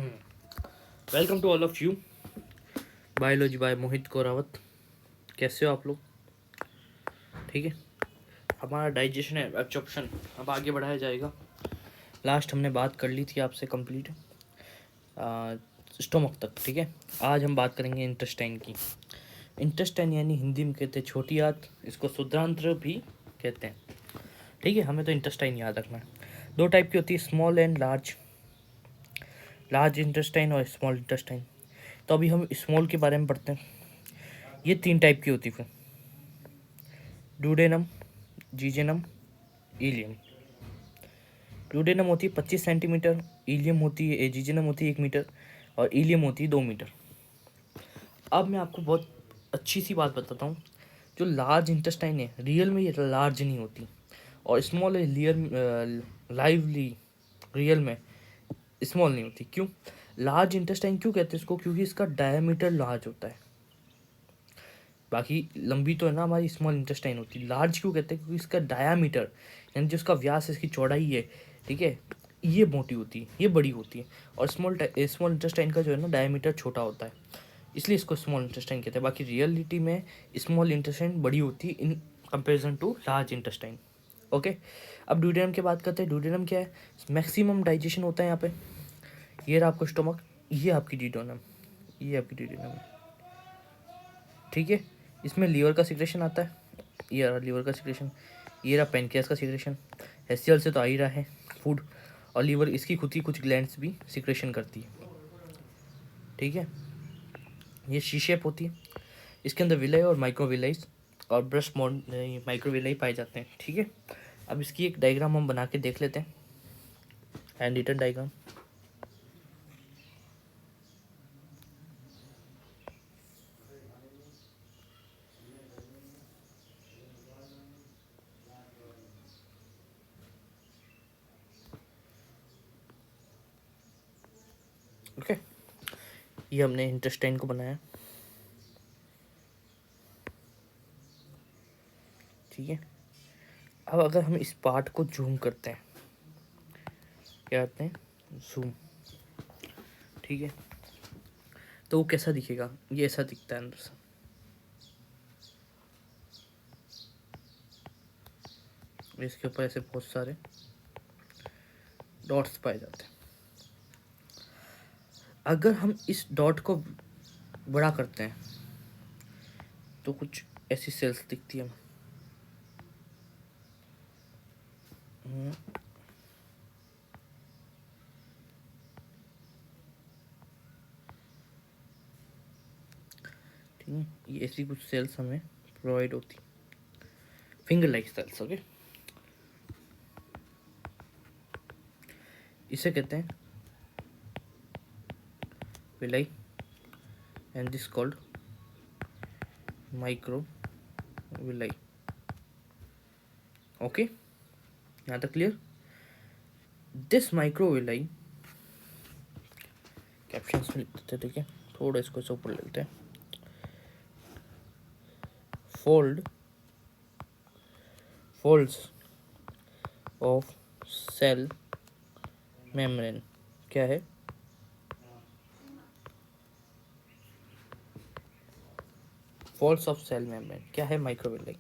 Welcome to all of you. Biology by Mohit Korawat. कैसे हो आप लोग? ठीक है, हमारा डाइजेशन है एब्जॉर्प्शन अब आगे बढ़ाया जाएगा। लास्ट हमने बात कर ली थी आपसे कंप्लीट स्टोमक तक। ठीक है, आज हम बात करेंगे इंटेस्टाइन की। इंटेस्टाइन यानी हिंदी में कहते हैं छोटी आंत, इसको शुद्धांत्र भी कहते हैं। ठीक है, हमें तो इंटेस्टाइन याद रखना है। दो टाइप की होती है, small and large. Large intestine और स्मॉल इंटेस्टाइन। तो अभी हम स्मॉल के बारे में पढ़ते हैं। ये तीन टाइप की होती है, डूडेनम, जीजेनम, इलियम। डूडेनम होती है 25 सेंटीमीटर, इलियम होती है जीजेनम होती है 1 मीटर और इलियम होती है 2 मीटर। अब मैं आपको बहुत अच्छी सी बात बताता हूँ। जो लार्ज इंटेस्टाइन है रियल में ये लार्ज नहीं होती, और स्मॉल है लाइवली रियल में स्मॉल नहीं होती। क्यों लार्ज इंटेस्टाइन क्यों कहते हैं इसको? क्योंकि इसका डायमीटर लार्ज होता है। बाकी लंबी तो है ना हमारी स्मॉल इंटेस्टाइन होती है। लार्ज क्यों कहते हैं? क्योंकि इसका डायामीटर यानी जो इसका व्यास, इसकी चौड़ाई है, ठीक है, ये मोटी होती है, ये बड़ी होती है। और स्मॉल इंटेस्टाइन का जो है ना डायामीटर छोटा होता है, इसलिए इसको स्मॉल इंटेस्टाइन कहते हैं। बाकी रियलिटी में स्मॉल इंटेस्टाइन बड़ी होती है in comparison to large intestine. Okay, अब ड्यूडेनम की बात करते हैं। ड्यूडेनम क्या है? मैक्सिमम डाइजेशन होता है यहाँ पे। ये रहा आपको स्टोमक, ये आपकी ड्यूडेनम, ये आपकी ड्यूडेनम। ठीक है, इसमें लीवर का सिक्रेशन आता है, ये रहा लीवर का सिक्रेशन। ये रहा पेनक्रियास का सिक्रेशन। एचसीएल से तो आ ही रहा है फूड, और लीवर इसकी खुद की कुछ ग्लैंड्स भी सिक्रेशन करती है। ठीक है, ये शी शेप होती है। इसके अंदर विलाई और माइक्रोविलाई और ब्रश माइक्रोविलाई पाए जाते हैं। ठीक है, अब इसकी एक डायग्राम हम बना के देख लेते हैं, हैंड रिटन डायग्राम। ओके, ये हमने इंटेस्टाइन को बनाया। ठीक है, अब अगर हम इस पार्ट को जूम करते हैं, क्या कहते हैं, जूम। ठीक है, तो वो कैसा दिखेगा? ये ऐसा दिखता है अंदर से। इसके ऊपर ऐसे बहुत सारे डॉट्स पाए जाते हैं। अगर हम इस डॉट को बड़ा करते हैं तो कुछ ऐसी सेल्स दिखती है। ठीक है, ये ऐसी कुछ सेल्स हमें प्रोवाइड होती, फिंगर लाइक सेल्स। ओके, इसे कहते हैं villi, and this called micro villi. Okay, यहाँ तक clear? This micro villi captions में लिख देते हैं। ठीक है, थोड़ा इसको इसे ऊपर लेते हैं। फोल्ड्स ऑफ सेल मेम्ब्रेन क्या है? फोल्ड्स ऑफ सेल मेम्ब्रेन क्या है? माइक्रोविलाई।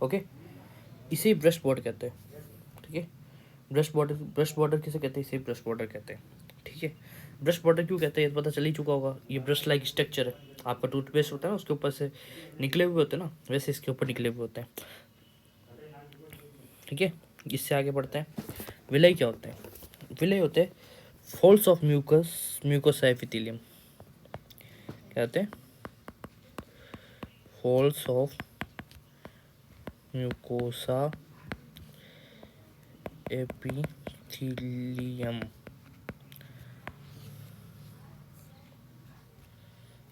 ओके, इसे ब्रस्ट बॉर्डर कहते हैं। ठीक है, ब्रस्ट बॉर्डर किसे कहते हैं? इसे ब्रस्ट बॉर्डर कहते हैं। ठीक है, ब्रश बॉर्डर क्यों कहते हैं ये पता चल ही चुका होगा। ये ब्रश लाइक स्ट्रक्चर है। आपका टूथपेस्ट होता है ना, उसके ऊपर से निकले हुए होते हैं ना, वैसे इसके ऊपर निकले हुए होते हैं। ठीक है, इससे आगे बढ़ते हैं। विलय क्या होते हैं? विलय होते हैं फोल्ड्स ऑफ म्यूकोसा एपिथेलियम। क्या होते हैं? Folds of mucosa epithelium.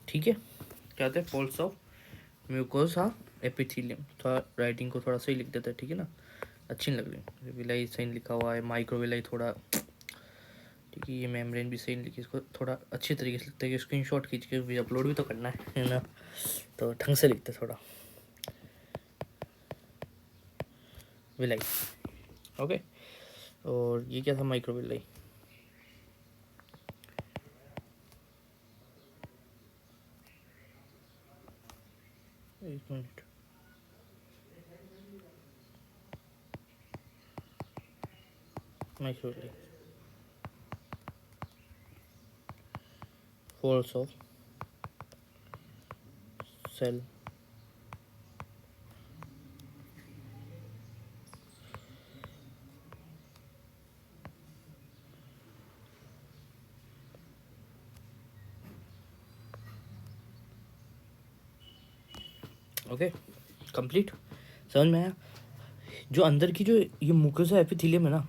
ठीक है, क्या होते हैं? Folds of mucosa epithelium. थोड़ा राइटिंग को थोड़ा सही लिख देता है, ठीक है ना, अच्छी नहीं लग रही। विलाई सही लिखा हुआ है, माइक्रोविलाई थोड़ा, ठीक है, ये मेम्ब्रेन भी सही लिखी। इसको थोड़ा अच्छी तरीके से लिखते हैं, स्क्रीनशॉट खींच के भी अपलोड भी तो करना है ना, तो ढंग से लिखते थोड़ा। Villi, okay. और ये क्या था? माइक्रोविलाई। एक minute, microvilli, folds of cell, okay complete. समझ में आया? जो अंदर की जो ये म्यूकोसा एपिथेलियम है ना,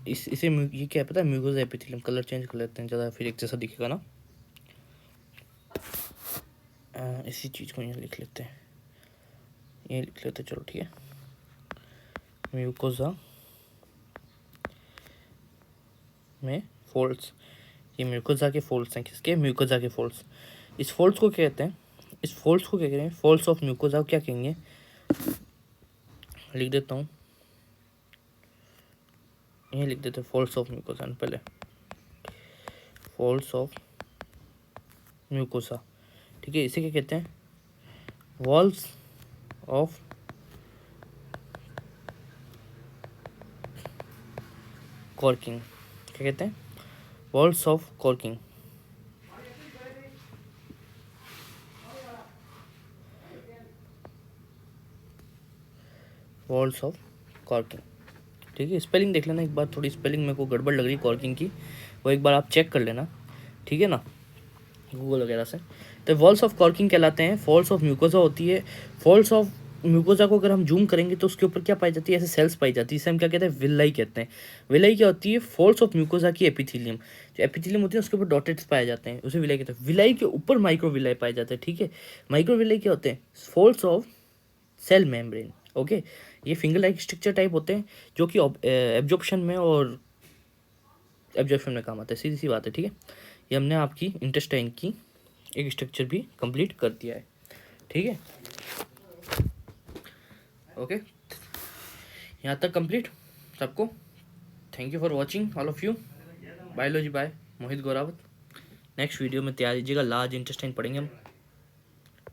इसे ये क्या है पता है? Mucosa epithelium. कलर चेंज कर लेते हैं ज़्यादा फिर एक जैसा दिखेगा ना। इसी चीज़ को यहाँ लिख लेते हैं, ये लिख लेते हैं, चलो ठीक है। म्यूकोसा में फोल्ड्स, ये म्यूकोसा के फोल्ड्स हैं। किसके? म्यूकोसा के फोल्ड्स। इस फोल्ड्स को क्या कहते हैं? इस फोल्ड्स को क्या कहेंगे? फोल्ड्स ऑफ म्यूकोसा क्या कहेंगे? लिख देता हूँ, ये लिख देते हैं फोल्ड्स ऑफ म्यूकोसा। पहले फोल्ड्स ऑफ म्यूकोसा, ठीक है। इसे क्या कहते हैं? Valves of Kerckring. क्या कहते हैं? Valves of Kerckring. Valves of Kerckring, ठीक है। स्पेलिंग देख लेना एक बार, थोड़ी स्पेलिंग मेरे को गड़बड़ लग रही कॉर्किंग की, वो एक बार आप चेक कर लेना, ठीक है ना, गूगल वगैरह से। तो वॉल्स ऑफ कॉर्किंग कहलाते हैं। फॉल्स ऑफ म्यूकोसा होती है। फॉल्स ऑफ म्यूकोसा को अगर हम जूम करेंगे तो उसके ऊपर क्या पाई जाती है? ऐसे सेल्स पाई जाती है। इसे हम क्या कहते हैं? विलाई कहते हैं। विलाई क्या होती है? फॉल्स ऑफ म्यूकोसा की एपिथेलियम। जो एपिथेलियम होती है उसके ऊपर डॉटेड्स पाए जाते हैं, उसे विलाई कहते हैं। विलाई के ऊपर माइक्रोविलाई पाए जाते हैं, ठीक है। माइक्रोविलाई क्या होते हैं? Folds of cell membrane, okay. ये फिंगर लाइक स्ट्रक्चर टाइप होते हैं जो कि एब्जॉर्प्शन में और एब्जॉर्प्शन में काम आते हैं, सीधी सी बात है, ठीक है। ये हमने आपकी इंटेस्टाइन की एक स्ट्रक्चर भी कंप्लीट कर दिया है, ठीक है। ओके, यहाँ तक कंप्लीट सबको। Thank you for watching all of you. Biology by Mohit Gaurawat. Next video में तैयार लीजिएगा, लार्ज इंटेस्टाइन पढ़ेंगे हम।